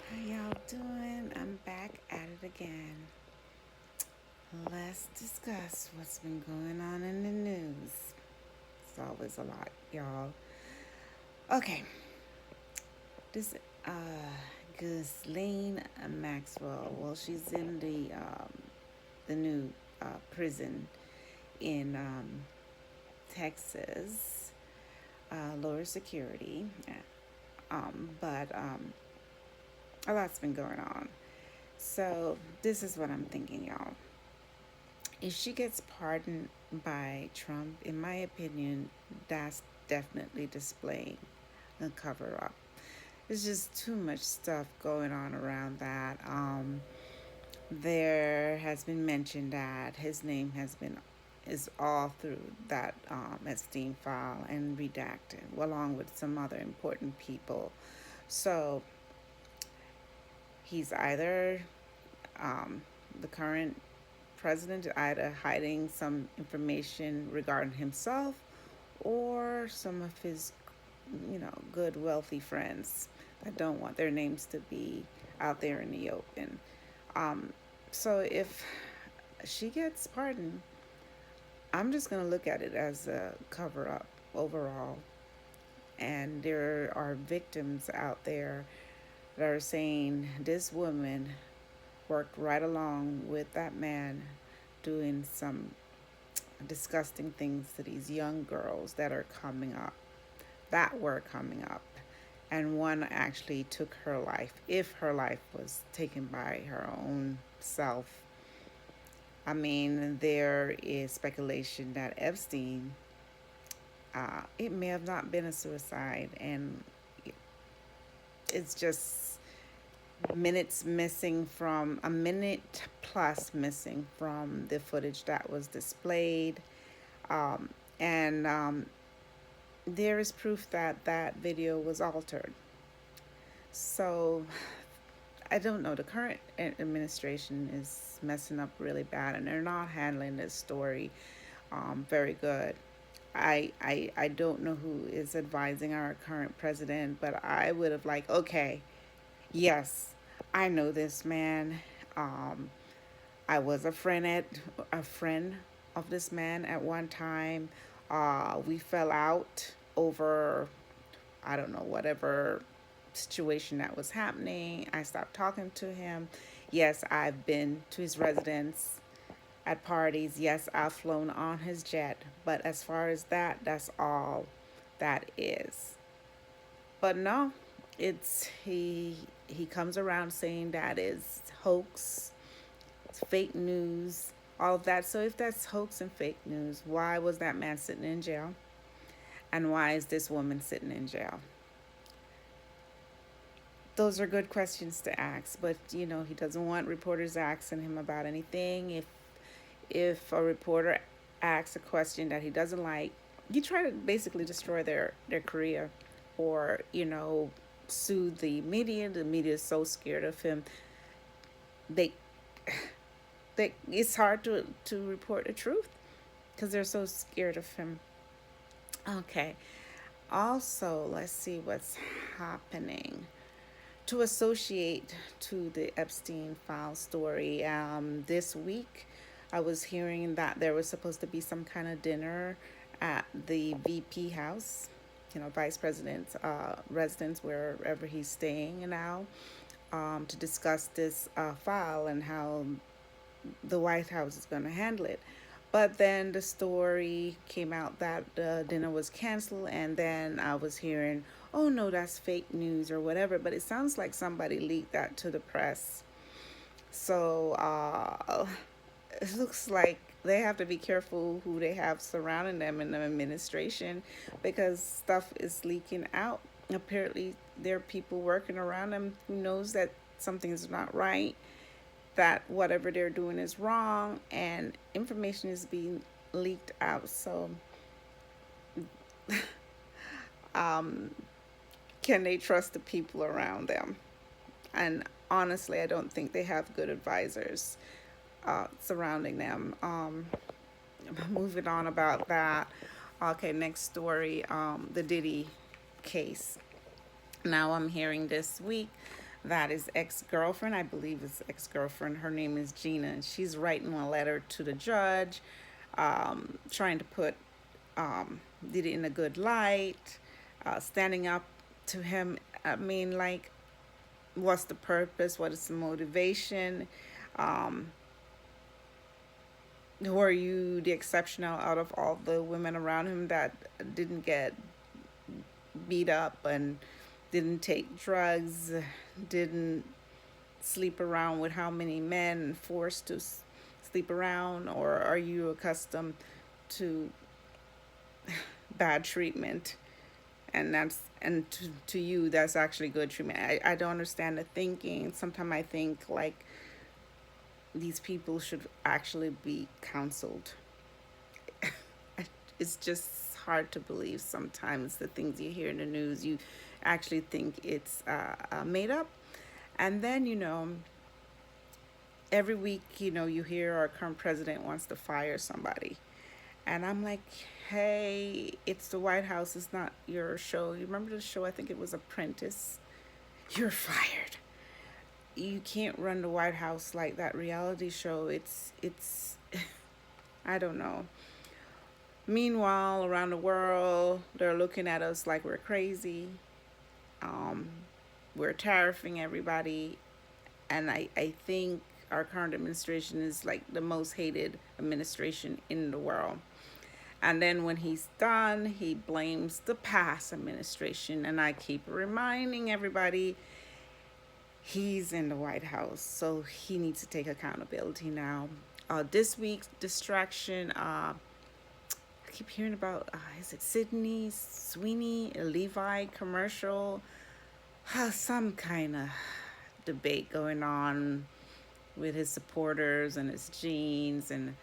How y'all doing? I'm back at it again. Let's discuss what's been going on in the news. It's always a lot, y'all. Okay, this Ghislane Maxwell. Well, she's in the new prison in Texas, lower security. But a lot's been going on. So this is what I'm thinking, y'all. If she gets pardoned by Trump, in my opinion, that's definitely displaying a cover up. There's just too much stuff going on around that. There has been mentioned that his name has been is all through that Epstein file and redacted, along with some other important people. So he's either um, the current president either hiding some information regarding himself or some of his, good wealthy friends that don't want their names to be out there in the open. Um, so if she gets pardoned, I'm just going to look at it as a cover up overall. And there are victims out there that are saying this woman worked right along with that man doing some disgusting things to these young girls that are coming up, that were coming up. And one actually took her life, if her life was taken by her own self. I mean, there is speculation that Epstein, it may have not been a suicide, and it's just minutes missing from a minute plus missing from the footage that was displayed. And there is proof that that video was altered. So I don't know. The current administration is messing up really bad, and they're not handling this story very good. I don't know who is advising our current president, but I would have like, okay, yes, I know this man. Um, I was a friend of this man at one time. We fell out over, I don't know, whatever situation that was happening. I stopped talking to him. Yes, I've been to his residence at parties. Yes, I've flown on his jet. But as far as that, that's all that is. But no, it's he comes around saying that is hoax, it's fake news, all of that. So if that's hoax and fake news, why was that man sitting in jail? And why is this woman sitting in jail? Those are good questions to ask, but he doesn't want reporters asking him about anything. If a reporter asks a question that he doesn't like, you try to basically destroy their career, or sue the media. The media is so scared of him. They it's hard to report the truth because they're so scared of him. Okay. Also, let's see what's happening. To associate to the Epstein file story, this week I was hearing that there was supposed to be some kind of dinner at the VP house, Vice President's residence, wherever he's staying now, to discuss this file and how the White House is going to handle it. But then the story came out that the dinner was canceled, and then I was hearing, oh no, that's fake news or whatever. But it sounds like somebody leaked that to the press. So it looks like they have to be careful who they have surrounding them in the administration, because stuff is leaking out. Apparently, there are people working around them who knows that something is not right, that whatever they're doing is wrong, and information is being leaked out. So, um, can they trust the people around them? And honestly, I don't think they have good advisors surrounding them. Moving on about that. Okay, next story, the Diddy case. Now I'm hearing this week that his ex-girlfriend, I believe his ex-girlfriend, her name is Gina, and she's writing a letter to the judge, trying to put Diddy in a good light, standing up to him. I mean, like, what's the purpose? What is the motivation? Um, who are you the exception out of all the women around him that didn't get beat up and didn't take drugs, didn't sleep around with how many men, forced to sleep around, or are you accustomed to bad treatment? And to you that's actually good treatment. I don't understand the thinking. Sometimes I think like these people should actually be counseled. It's just hard to believe sometimes the things you hear in the news. You actually think it's made up. And then, every week, you hear our current president wants to fire somebody. And I'm like, hey, it's the White House. It's not your show. You remember the show? I think it was Apprentice. You're fired. You can't run the White House like that reality show. It's I don't know. Meanwhile, around the world, they're looking at us like we're crazy. Um, we're tariffing everybody. And I think our current administration is like the most hated administration in the world. And then when he's done, he blames the past administration. And I keep reminding everybody he's in the White House, so he needs to take accountability now. This week's distraction, I keep hearing about, is it Sydney Sweeney, a Levi commercial? Some kind of debate going on with his supporters and his genes and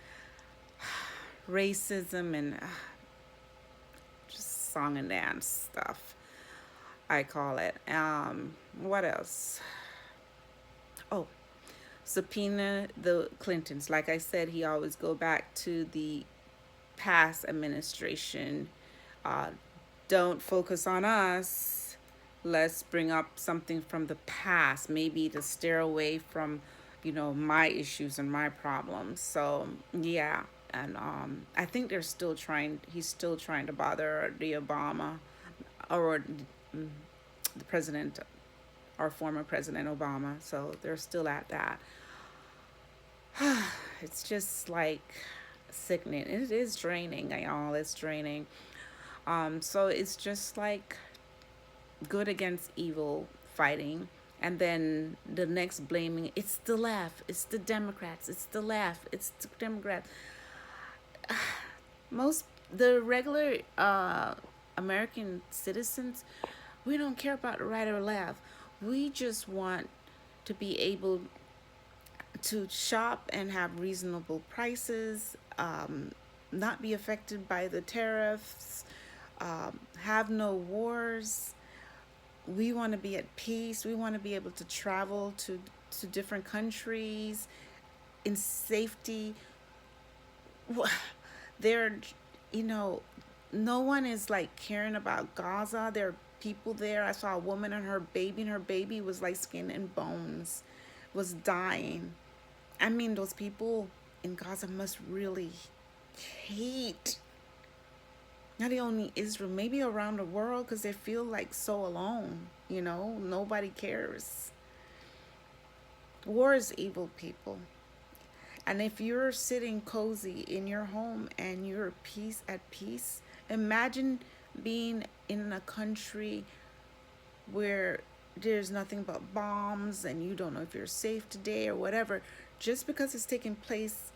racism and just song and dance stuff, I call it. What else? Oh, subpoena the Clintons. Like I said, he always go back to the past administration. Uh, don't focus on us. Let's bring up something from the past, maybe to steer away from, my issues and my problems. So yeah, and I think they're still trying. He's still trying to bother the Obama or the president, our former president Obama. So they're still at that. It's just like sickening. It is draining, y'all. It's draining. So it's just like good against evil fighting. And then the next blaming, it's the left, it's the Democrats, it's the left, it's the Democrats. Most, the regular American citizens, we don't care about the right or left. We just want to be able to shop and have reasonable prices, not be affected by the tariffs, have no wars. We want to be at peace. We want to be able to travel to different countries in safety. There, no one is like caring about Gaza. There are people there. I saw a woman and her baby was like skin and bones, was dying. I mean, those people in Gaza must really hate not only Israel, maybe around the world, because they feel like so alone. Nobody cares. War is evil, people. And if you're sitting cozy in your home and you're at peace, imagine being in a country where there's nothing but bombs and you don't know if you're safe today or whatever. Just because it's taking place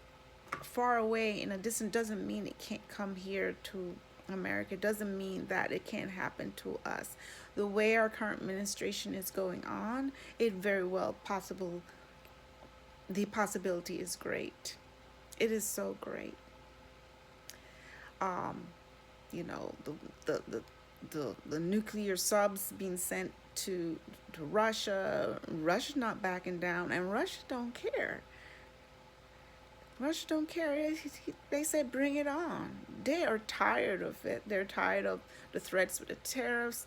far away in a distance doesn't mean it can't come here to America. It doesn't mean that it can't happen to us. The way our current administration is going on, it very well possible. The possibility is great. It is so great. Um, the nuclear subs being sent to Russia. Russia's not backing down, and Russia don't care. Russia don't care. They said bring it on. They are tired of it. They're tired of the threats with the tariffs.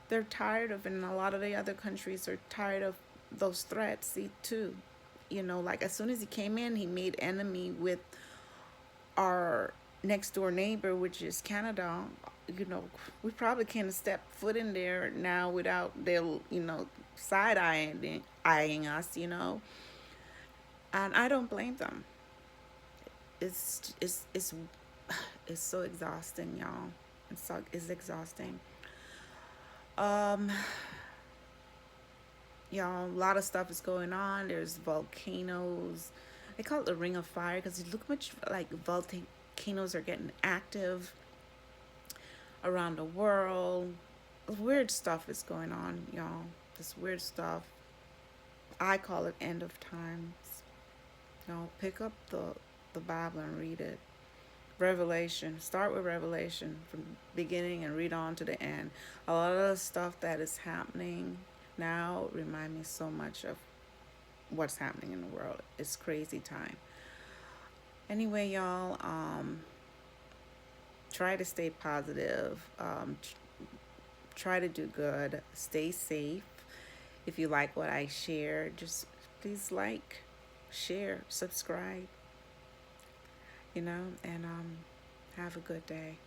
They're tired of, and a lot of the other countries are tired of those threats too. You know, like as soon as he came in, he made enemy with our next door neighbor, which is Canada. You know, we probably can't step foot in there now without their, side eyeing us. And I don't blame them. It's it's so exhausting, y'all. It's exhausting. Um, y'all, a lot of stuff is going on. There's volcanoes. They call it the Ring of Fire because it look much like volcanoes are getting active around the world. Weird stuff is going on, y'all. This weird stuff. I call it end of times. Pick up the Bible and read it. Revelation. Start with Revelation from beginning and read on to the end. A lot of the stuff that is happening now remind me so much of what's happening in the world. It's crazy time. Anyway, y'all, try to stay positive. Try to do good. Stay safe. If you like what I share, just please like, share, subscribe, and have a good day.